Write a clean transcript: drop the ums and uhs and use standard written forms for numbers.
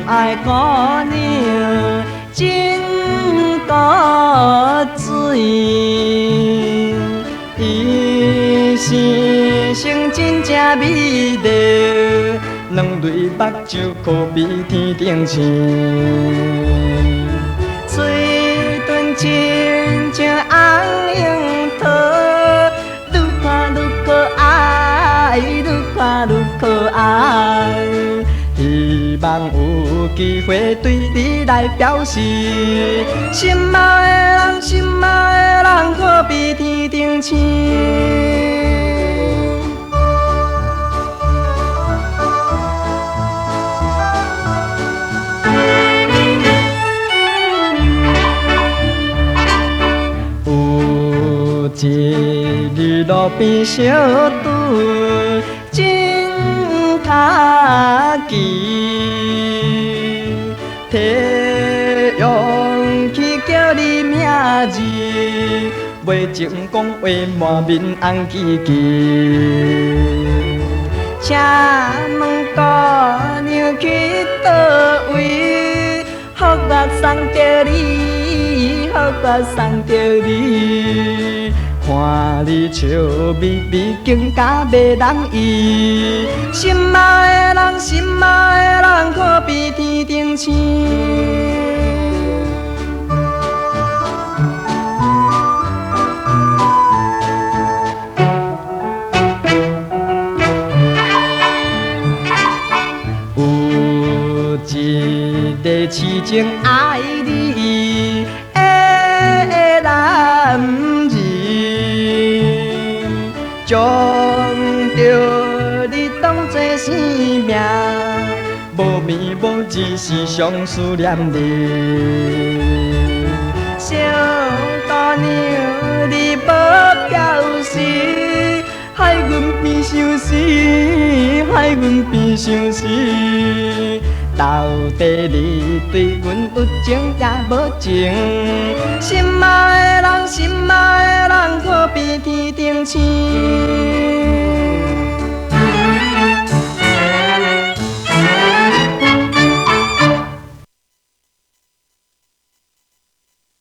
爱姑娘真高水，伊生性真正美丽，两对目睭可比天顶星，嘴唇亲像红樱桃，愈看愈可爱，愈看愈可爱。希望有机会对你来表示，心爱的人，心爱的人，可比天顶星。有一日路边小队，真卡奇，提勇气叫你名字，袂情讲话满面红记记。请问姑娘去倒位，予我送着你，予我送着你。看你笑眯眯，更加袂人意。心爱的人，心爱的人，可比天顶星。有一个痴情爱你的男儿，将着你当作生命，无眠无日时常思念你。小姑娘，你无表示，害阮变相思，害阮变相思。到底你对阮有情也无情？心爱的人，心爱的人，可比天顶星。